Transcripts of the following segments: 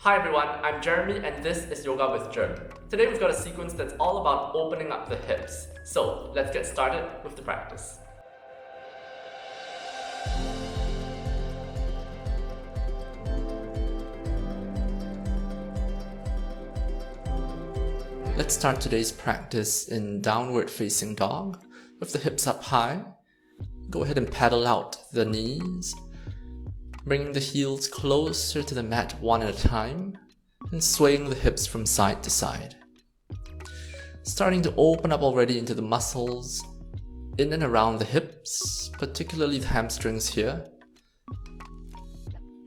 Hi everyone, I'm Jeremy and this is Yoga with Jeremy. Today we've got a sequence that's all about opening up the hips. So let's get started with the practice. Let's start today's practice in downward facing dog with the hips up high. Go ahead and paddle out the knees, bringing the heels closer to the mat one at a time and swaying the hips from side to side. Starting to open up already into the muscles in and around the hips, particularly the hamstrings here.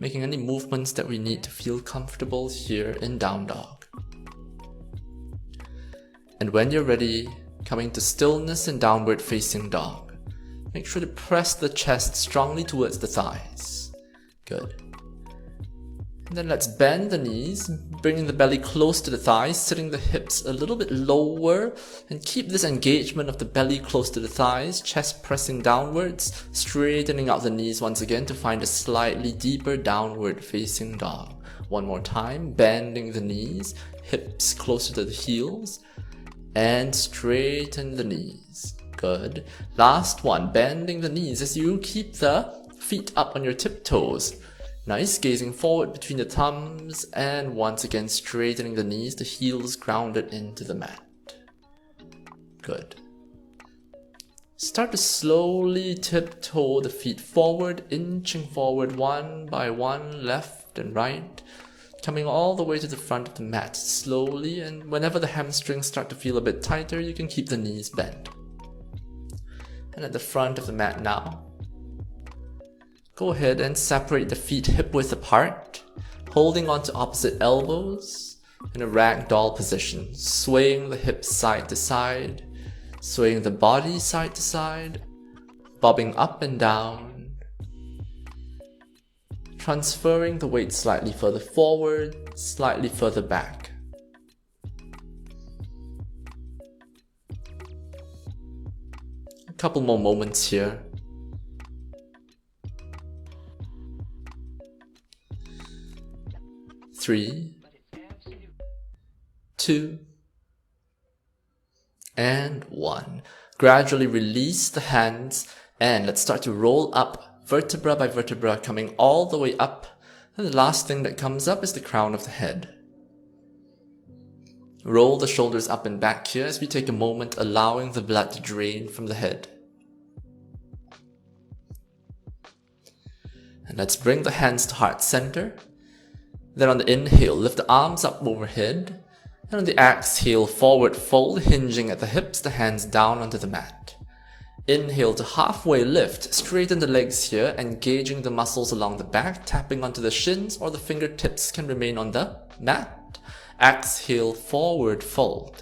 Making any movements that we need to feel comfortable here in down dog. And when you're ready, coming to stillness in downward facing dog. Make sure to press the chest strongly towards the thighs. Good. And then let's bend the knees, bringing the belly close to the thighs, sitting the hips a little bit lower, and keep this engagement of the belly close to the thighs, chest pressing downwards, straightening out the knees once again to find a slightly deeper downward facing dog. One more time, bending the knees, hips closer to the heels, and straighten the knees. Good. Last one, bending the knees as you keep the feet up on your tiptoes. Nice, gazing forward between the thumbs and once again straightening the knees, the heels grounded into the mat. Good. Start to slowly tiptoe the feet forward, inching forward one by one, left and right, coming all the way to the front of the mat slowly, and whenever the hamstrings start to feel a bit tighter, you can keep the knees bent. And at the front of the mat now, go ahead and separate the feet hip-width apart, holding onto opposite elbows in a ragdoll position, swaying the hips side to side, swaying the body side to side, bobbing up and down, transferring the weight slightly further forward, slightly further back. A couple more moments here. 3, 2, and 1. Gradually release the hands and let's start to roll up vertebra by vertebra, coming all the way up. And the last thing that comes up is the crown of the head. Roll the shoulders up and back here as we take a moment, allowing the blood to drain from the head. And let's bring the hands to heart center. Then on the inhale, lift the arms up overhead, and on the exhale, forward fold, hinging at the hips, the hands down onto the mat. Inhale to halfway lift, straighten the legs here, engaging the muscles along the back, tapping onto the shins, or the fingertips can remain on the mat. Exhale, forward fold.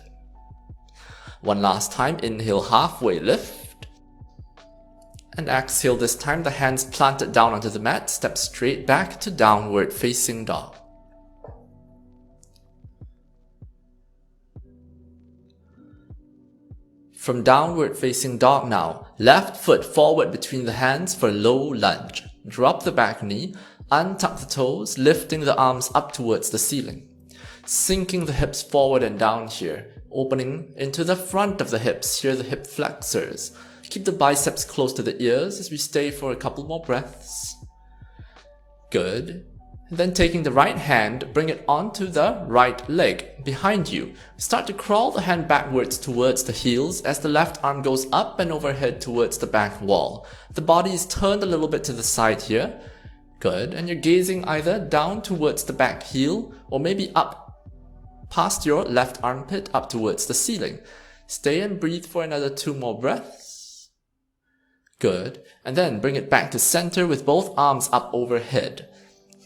One last time, inhale, halfway lift, and exhale this time, the hands planted down onto the mat, step straight back to downward facing dog. From downward facing dog now, left foot forward between the hands for low lunge. Drop the back knee, untuck the toes, lifting the arms up towards the ceiling. Sinking the hips forward and down here, opening into the front of the hips, here the hip flexors. Keep the biceps close to the ears as we stay for a couple more breaths. Good. And then taking the right hand, bring it onto the right leg behind you. Start to crawl the hand backwards towards the heels as the left arm goes up and overhead towards the back wall. The body is turned a little bit to the side here. Good. And you're gazing either down towards the back heel or maybe up past your left armpit up towards the ceiling. Stay and breathe for another 2 more breaths. Good. And then bring it back to center with both arms up overhead.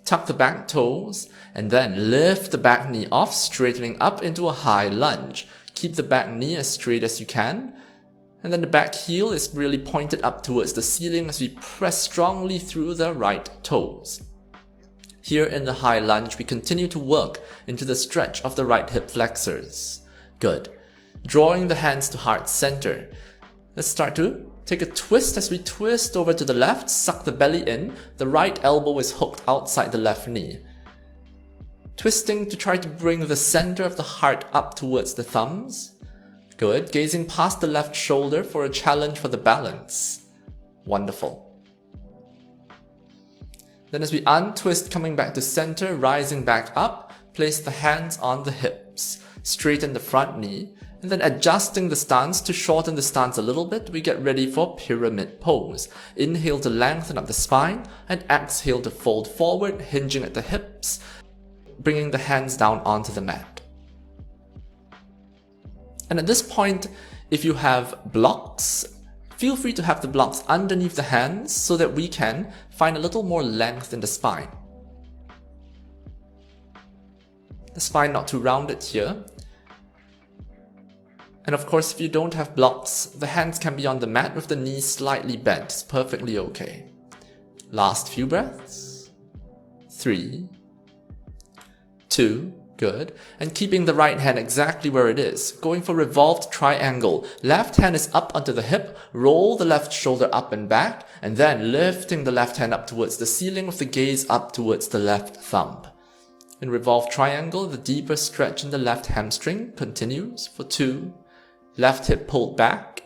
Tuck the back toes, and then lift the back knee off, straightening up into a high lunge. Keep the back knee as straight as you can, and then the back heel is really pointed up towards the ceiling as we press strongly through the right toes. Here in the high lunge, we continue to work into the stretch of the right hip flexors. Good. Drawing the hands to heart center. Let's start to take a twist as we twist over to the left, suck the belly in, the right elbow is hooked outside the left knee. Twisting to try to bring the center of the heart up towards the thumbs. Good. Gazing past the left shoulder for a challenge for the balance. Wonderful. Then as we untwist, coming back to center, rising back up, place the hands on the hips, straighten the front knee, and then adjusting the stance to shorten the stance a little bit, we get ready for pyramid pose. Inhale to lengthen up the spine, and exhale to fold forward, hinging at the hips, bringing the hands down onto the mat. And at this point, if you have blocks, feel free to have the blocks underneath the hands so that we can find a little more length in the spine. The spine not too rounded here. And of course, if you don't have blocks, the hands can be on the mat with the knees slightly bent. It's perfectly okay. Last few breaths. 3, 2, good. And keeping the right hand exactly where it is. Going for revolved triangle. Left hand is up onto the hip, roll the left shoulder up and back, and then lifting the left hand up towards the ceiling with the gaze up towards the left thumb. In revolved triangle, the deeper stretch in the left hamstring continues for 2, left hip pulled back,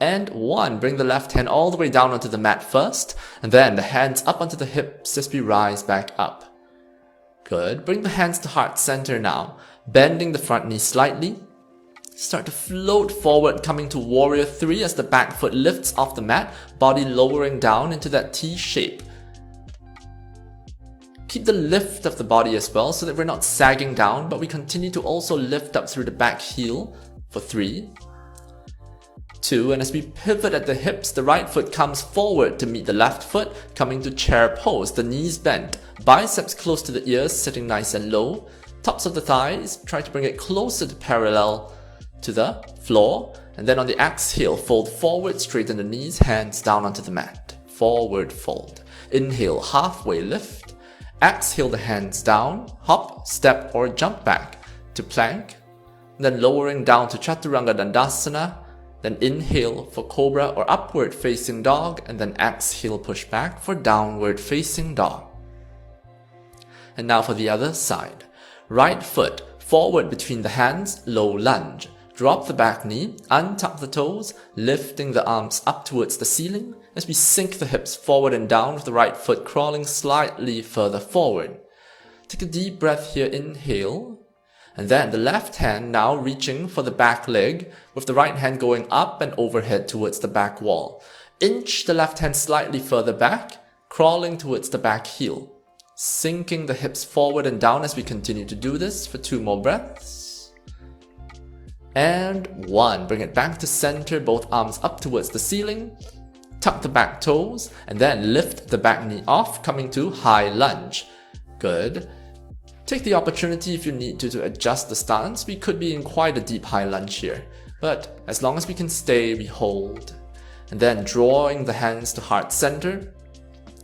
and 1. Bring the left hand all the way down onto the mat first, and then the hands up onto the hips as we rise back up. Good. Bring the hands to heart center now, bending the front knee slightly. Start to float forward, coming to warrior 3 as the back foot lifts off the mat, body lowering down into that T shape. Keep the lift of the body as well so that we're not sagging down, but we continue to also lift up through the back heel for 3, 2, and as we pivot at the hips, the right foot comes forward to meet the left foot, coming to chair pose, the knees bent, biceps close to the ears, sitting nice and low, tops of the thighs, try to bring it closer to parallel to the floor, and then on the exhale, fold forward, straighten the knees, hands down onto the mat, forward fold. Inhale, halfway lift, exhale the hands down, hop, step or jump back to plank, then lowering down to Chaturanga Dandasana, then inhale for Cobra or upward facing dog, and then exhale push back for downward facing dog. And now for the other side. Right foot forward between the hands, low lunge. Drop the back knee, untuck the toes, lifting the arms up towards the ceiling as we sink the hips forward and down with the right foot crawling slightly further forward. Take a deep breath here, inhale. And then the left hand now reaching for the back leg with the right hand going up and overhead towards the back wall. Inch the left hand slightly further back, crawling towards the back heel. Sinking the hips forward and down as we continue to do this for 2 more breaths. And 1. Bring it back to center, both arms up towards the ceiling. Tuck the back toes and then lift the back knee off, coming to high lunge. Good. Take the opportunity if you need to adjust the stance. We could be in quite a deep high lunge here, but as long as we can stay, we hold. And then drawing the hands to heart center,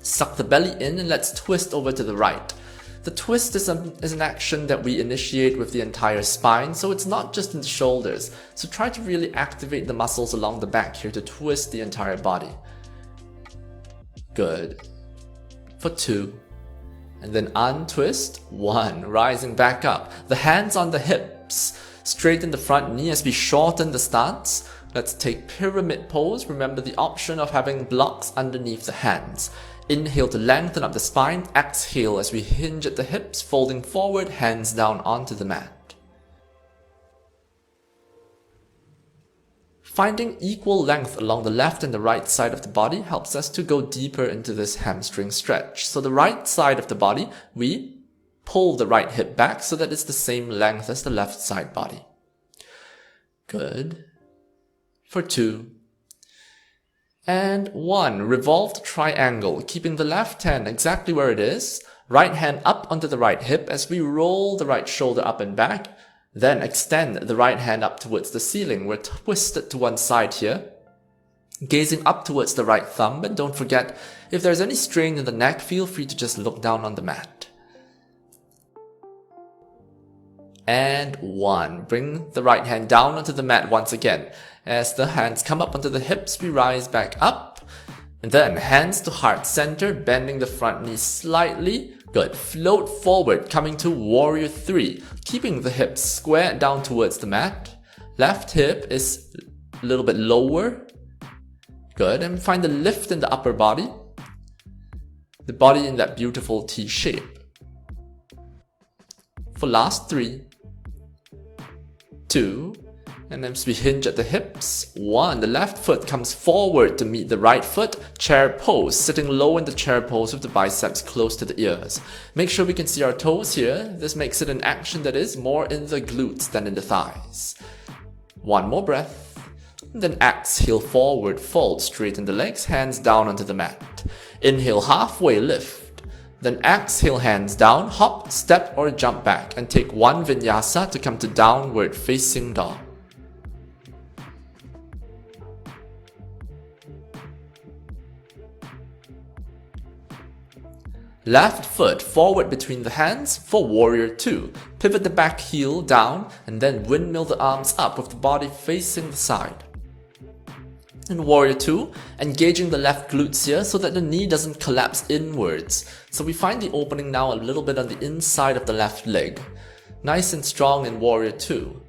suck the belly in and let's twist over to the right. The twist is an action that we initiate with the entire spine, so it's not just in the shoulders. So try to really activate the muscles along the back here to twist the entire body. Good. For 2. And then untwist, 1, rising back up. The hands on the hips, straighten the front knee as we shorten the stance. Let's take pyramid pose. Remember the option of having blocks underneath the hands. Inhale to lengthen up the spine, exhale as we hinge at the hips, folding forward, hands down onto the mat. Finding equal length along the left and the right side of the body helps us to go deeper into this hamstring stretch. So the right side of the body, we pull the right hip back so that it's the same length as the left side body. Good. For 2. And 1. Revolved triangle, keeping the left hand exactly where it is. Right hand up onto the right hip as we roll the right shoulder up and back. Then extend the right hand up towards the ceiling. We're twisted to one side here. Gazing up towards the right thumb, but don't forget, if there's any strain in the neck, feel free to just look down on the mat. And 1. Bring the right hand down onto the mat once again. As the hands come up onto the hips, we rise back up. And then hands to heart center, bending the front knee slightly, Good. Float forward, coming to Warrior 3, keeping the hips squared down towards the mat. Left hip is a little bit lower. Good. And find the lift in the upper body. The body in that beautiful T shape. For last 3, 2, and then we hinge at the hips. 1, the left foot comes forward to meet the right foot. Chair pose, sitting low in the chair pose with the biceps close to the ears. Make sure we can see our toes here. This makes it an action that is more in the glutes than in the thighs. 1 more breath. And then exhale forward, fold, straighten the legs, hands down onto the mat. Inhale, halfway lift. Then exhale, hands down, hop, step or jump back, and take 1 vinyasa to come to downward facing dog. Left foot forward between the hands for Warrior 2. Pivot the back heel down and then windmill the arms up with the body facing the side. In Warrior 2, engaging the left glutes here so that the knee doesn't collapse inwards. So we find the opening now a little bit on the inside of the left leg. Nice and strong in Warrior 2.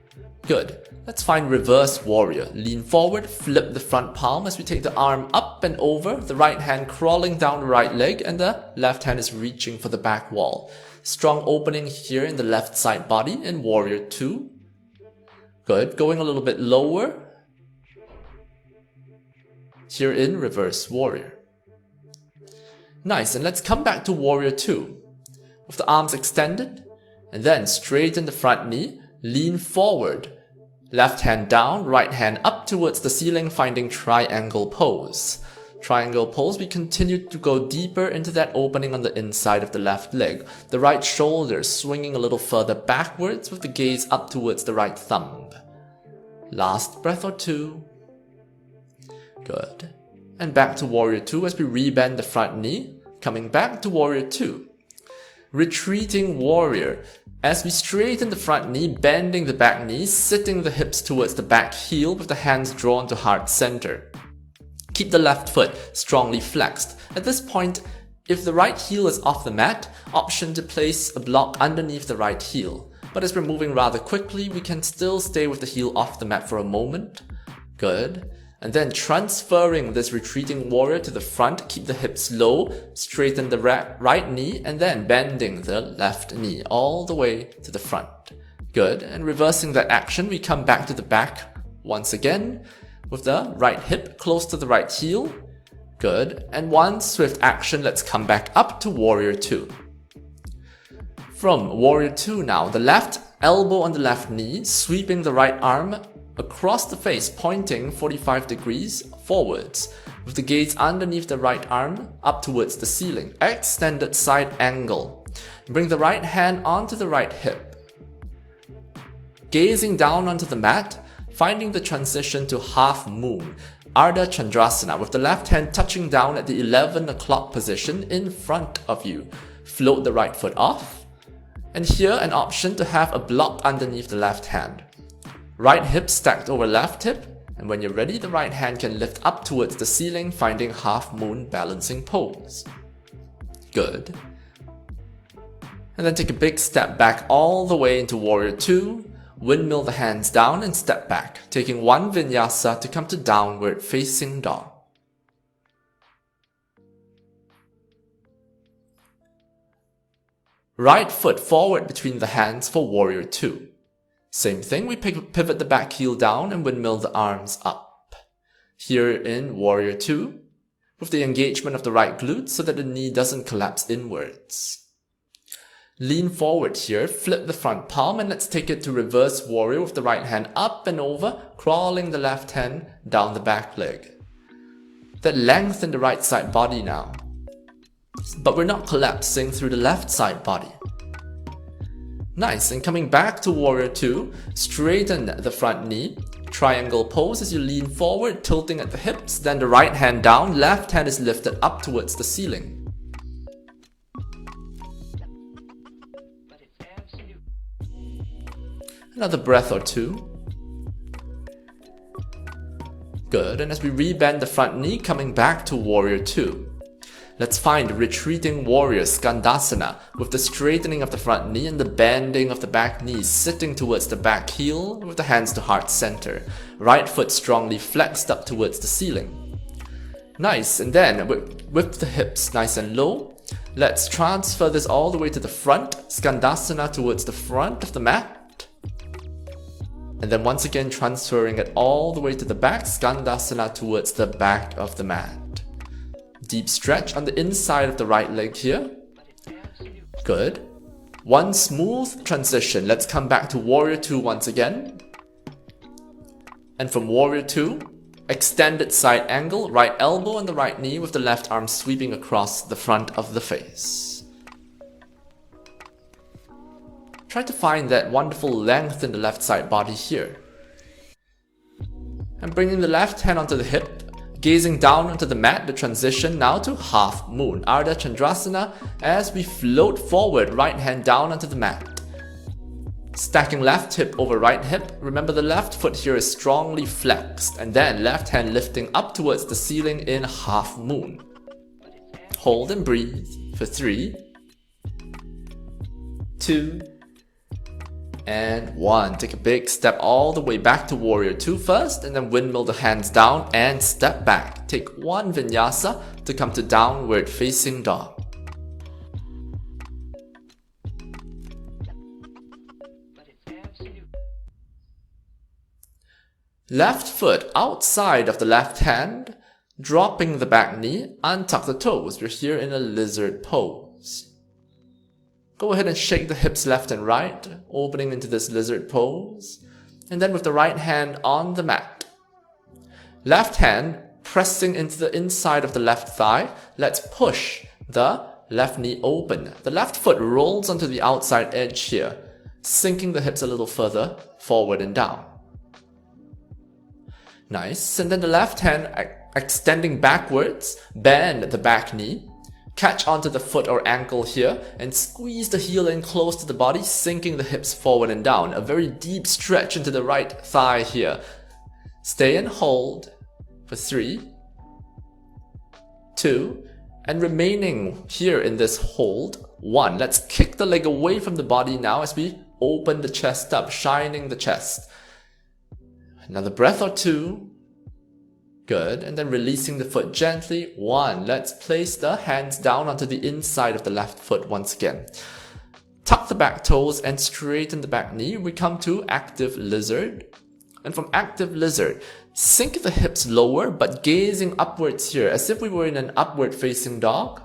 Good. Let's find Reverse Warrior. Lean forward, flip the front palm as we take the arm up and over, the right hand crawling down the right leg and the left hand is reaching for the back wall. Strong opening here in the left side body in Warrior 2. Good. Going a little bit lower. Here in Reverse Warrior. Nice, and let's come back to Warrior 2. With the arms extended, and then straighten the front knee, lean forward. Left hand down, right hand up towards the ceiling, finding Triangle Pose. Triangle Pose, we continue to go deeper into that opening on the inside of the left leg. The right shoulder swinging a little further backwards with the gaze up towards the right thumb. Last breath or 2. Good. And back to Warrior 2 as we rebend the front knee, coming back to Warrior 2. Retreating Warrior. As we straighten the front knee, bending the back knee, sitting the hips towards the back heel with the hands drawn to heart center. Keep the left foot strongly flexed. At this point, if the right heel is off the mat, option to place a block underneath the right heel. But as we're moving rather quickly, we can still stay with the heel off the mat for a moment. Good. And then transferring this retreating warrior to the front, keep the hips low, straighten the right knee, and then bending the left knee all the way to the front. Good. And reversing that action, we come back to the back once again with the right hip close to the right heel. Good. And one swift action, let's come back up to Warrior 2. From Warrior 2 now, the left elbow on the left knee, sweeping the right arm across the face, pointing 45 degrees forwards, with the gaze underneath the right arm up towards the ceiling. Extended side angle. Bring the right hand onto the right hip. Gazing down onto the mat, finding the transition to half moon, Ardha Chandrasana, with the left hand touching down at the 11 o'clock position in front of you. Float the right foot off, and here an option to have a block underneath the left hand. Right hip stacked over left hip, and when you're ready, the right hand can lift up towards the ceiling, finding half moon balancing pose. Good. And then take a big step back all the way into Warrior 2, windmill the hands down and step back, taking 1 vinyasa to come to downward facing dog. Right foot forward between the hands for Warrior 2. Same thing, we pivot the back heel down and windmill the arms up. Here in Warrior 2, with the engagement of the right glute so that the knee doesn't collapse inwards. Lean forward here, flip the front palm, and let's take it to Reverse Warrior with the right hand up and over, crawling the left hand down the back leg. That length in the right side body now. But we're not collapsing through the left side body. Nice, and coming back to Warrior 2, straighten the front knee, Triangle Pose as you lean forward, tilting at the hips, then the right hand down, left hand is lifted up towards the ceiling. Another breath or 2. Good, and as we rebend the front knee, coming back to Warrior 2. Let's find retreating warrior Skandasana with the straightening of the front knee and the bending of the back knee, sitting towards the back heel with the hands to heart center. Right foot strongly flexed up towards the ceiling. Nice, and then with the hips nice and low, let's transfer this all the way to the front, Skandasana towards the front of the mat. And then once again transferring it all the way to the back, Skandasana towards the back of the mat. Deep stretch on the inside of the right leg here. Good. One smooth transition. Let's come back to Warrior 2 once again. And from Warrior 2, extended side angle, right elbow on the right knee with the left arm sweeping across the front of the face. Try to find that wonderful length in the left side body here. And bringing the left hand onto the hip, gazing down onto the mat, the transition now to half moon, Ardha Chandrasana, as we float forward, right hand down onto the mat. Stacking left hip over right hip, remember the left foot here is strongly flexed, and then left hand lifting up towards the ceiling in half moon. Hold and breathe for 3, 2, and 1. Take a big step all the way back to Warrior 2 first, and then windmill the hands down and step back. Take one vinyasa to come to downward facing dog. Left foot outside of the left hand, dropping the back knee, untuck the toes. We're here in a lizard pose. Go ahead and shake the hips left and right, opening into this lizard pose. And then with the right hand on the mat. Left hand pressing into the inside of the left thigh. Let's push the left knee open. The left foot rolls onto the outside edge here, sinking the hips a little further forward and down. Nice. And then the left hand extending backwards, bend the back knee. Catch onto the foot or ankle here and squeeze the heel in close to the body, sinking the hips forward and down. A very deep stretch into the right thigh here. Stay and hold for 3, 2, and remaining here in this hold, 1. Let's kick the leg away from the body now as we open the chest up, shining the chest. Another breath or 2. Good, and then releasing the foot gently. 1. Let's place the hands down onto the inside of the left foot once again. Tuck the back toes and straighten the back knee. We come to active lizard. And from active lizard, sink the hips lower but gazing upwards here as if we were in an upward facing dog.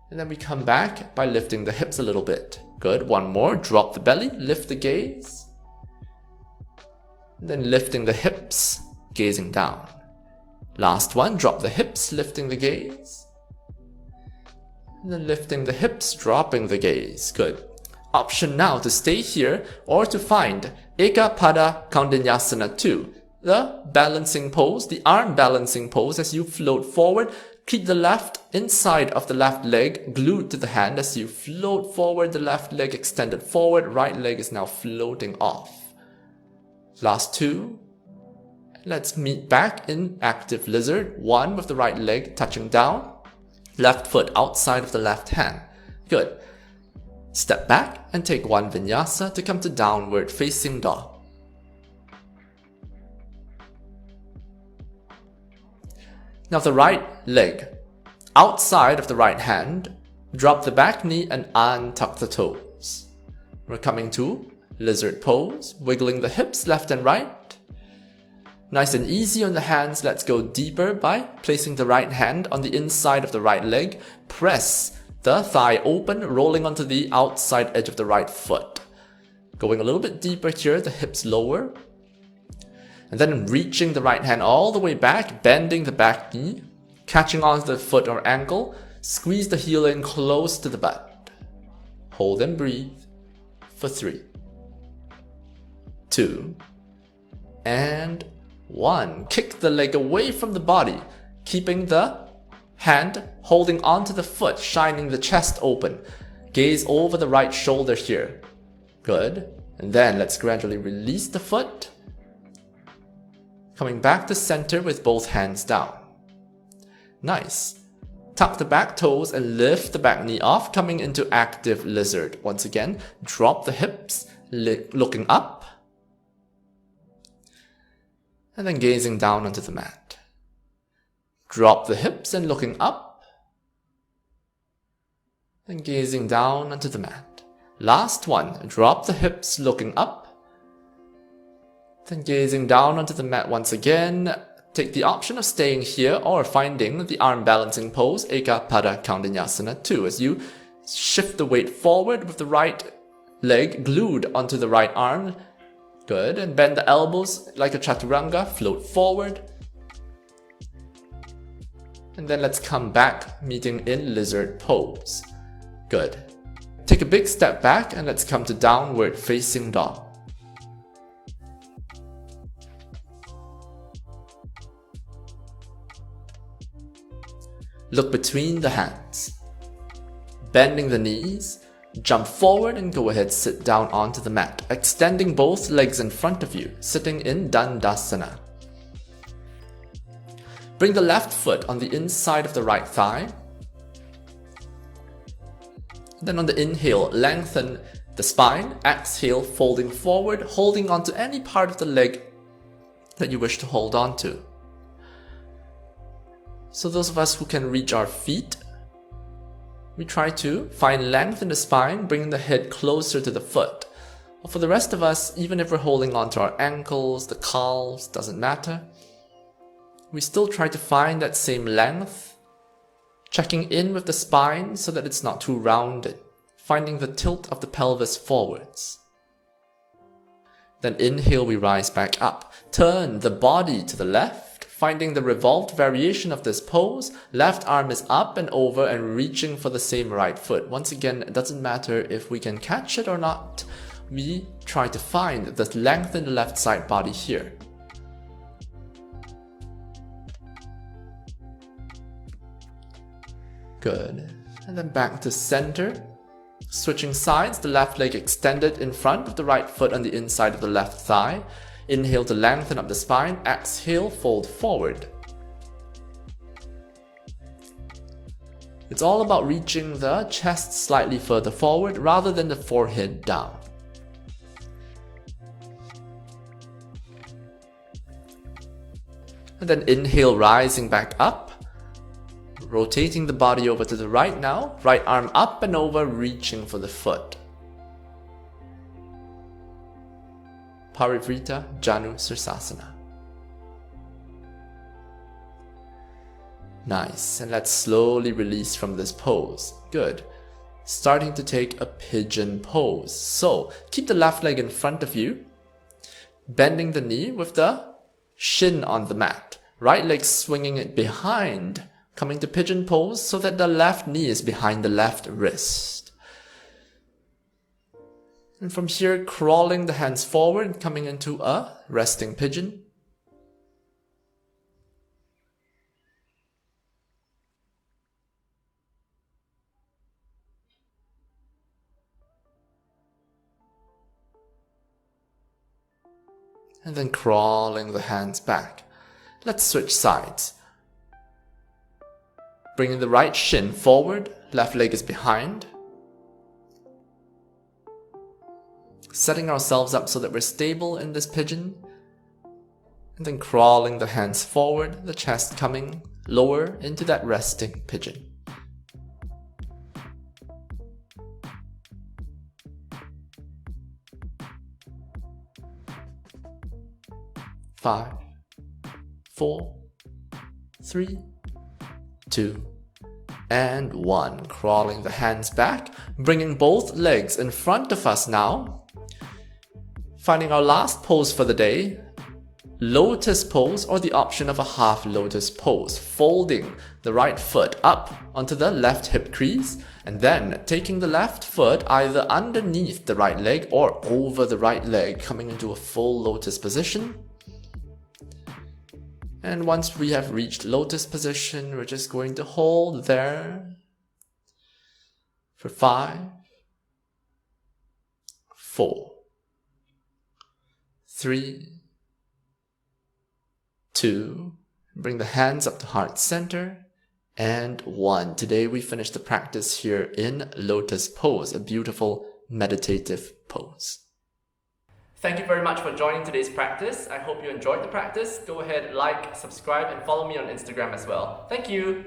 And then we come back by lifting the hips a little bit. Good, one more. Drop the belly, lift the gaze. And then lifting the hips, gazing down. Last one, drop the hips, lifting the gaze. And then lifting the hips, dropping the gaze. Good. Option now to stay here or to find Eka Pada Kaundinyasana 2. The balancing pose, the arm balancing pose as you float forward. Keep the left inside of the left leg glued to the hand as you float forward, the left leg extended forward, right leg is now floating off. Last 2. Let's meet back in active lizard. 1 with the right leg touching down. Left foot outside of the left hand. Good. Step back and take 1 vinyasa to come to downward facing dog. Now the right leg outside of the right hand. Drop the back knee and untuck the toes. We're coming to lizard pose, wiggling the hips left and right. Nice and easy on the hands, let's go deeper by placing the right hand on the inside of the right leg. Press the thigh open, rolling onto the outside edge of the right foot. Going a little bit deeper here, the hips lower. And then reaching the right hand all the way back, bending the back knee. Catching onto the foot or ankle, squeeze the heel in close to the butt. Hold and breathe for 3, 2, and 1. Kick the leg away from the body, keeping the hand holding onto the foot, shining the chest open. Gaze over the right shoulder here. Good. And then let's gradually release the foot. Coming back to center with both hands down. Nice. Tuck the back toes and lift the back knee off, coming into active lizard. Once again, drop the hips, looking up, and then gazing down onto the mat. Drop the hips and looking up, and gazing down onto the mat. Last one, drop the hips, looking up, then gazing down onto the mat once again. Take the option of staying here or finding the arm balancing pose, Eka Pada Kaundinyasana 2, as you shift the weight forward with the right leg glued onto the right arm. Good, and bend the elbows like a chaturanga, float forward. And then let's come back, meeting in lizard pose. Good. Take a big step back and let's come to downward facing dog. Look between the hands. Bending the knees, jump forward and go ahead, sit down onto the mat, extending both legs in front of you, sitting in Dandasana. Bring the left foot on the inside of the right thigh. Then on the inhale, lengthen the spine, exhale, folding forward, holding onto any part of the leg that you wish to hold on to. So those of us who can reach our feet, we try to find length in the spine, bringing the head closer to the foot. But for the rest of us, even if we're holding onto our ankles, the calves, doesn't matter. We still try to find that same length, checking in with the spine so that it's not too rounded, finding the tilt of the pelvis forwards. Then inhale, we rise back up. Turn the body to the left. Finding the revolved variation of this pose, left arm is up and over and reaching for the same right foot. Once again, it doesn't matter if we can catch it or not. We try to find the length in the left side body here. Good. And then back to center. Switching sides, the left leg extended in front of the right foot on the inside of the left thigh. Inhale to lengthen up the spine, exhale, fold forward. It's all about reaching the chest slightly further forward rather than the forehead down. And then inhale, rising back up, rotating the body over to the right now, right arm up and over, reaching for the foot. Parivrita Janu Sirsasana. Nice, and let's slowly release from this pose. Good. Starting to take a pigeon pose. So, keep the left leg in front of you, bending the knee with the shin on the mat. Right leg swinging it behind, coming to pigeon pose so that the left knee is behind the left wrist. And from here, crawling the hands forward, coming into a resting pigeon. And then crawling the hands back. Let's switch sides. Bringing the right shin forward, left leg is behind. Setting ourselves up so that we're stable in this pigeon. And then crawling the hands forward, the chest coming lower into that resting pigeon. Five, 4, 3, 2, and 1. Crawling the hands back, bringing both legs in front of us now. Finding our last pose for the day, lotus pose or the option of a half lotus pose. Folding the right foot up onto the left hip crease and then taking the left foot either underneath the right leg or over the right leg, coming into a full lotus position. And once we have reached lotus position, we're just going to hold there for 5, 4, 3, 2, bring the hands up to heart center, And 1. Today we finished the practice here in Lotus Pose, a beautiful meditative pose. Thank you very much for joining today's practice. I hope you enjoyed the practice. Go ahead, like, subscribe, and follow me on Instagram as well. Thank you.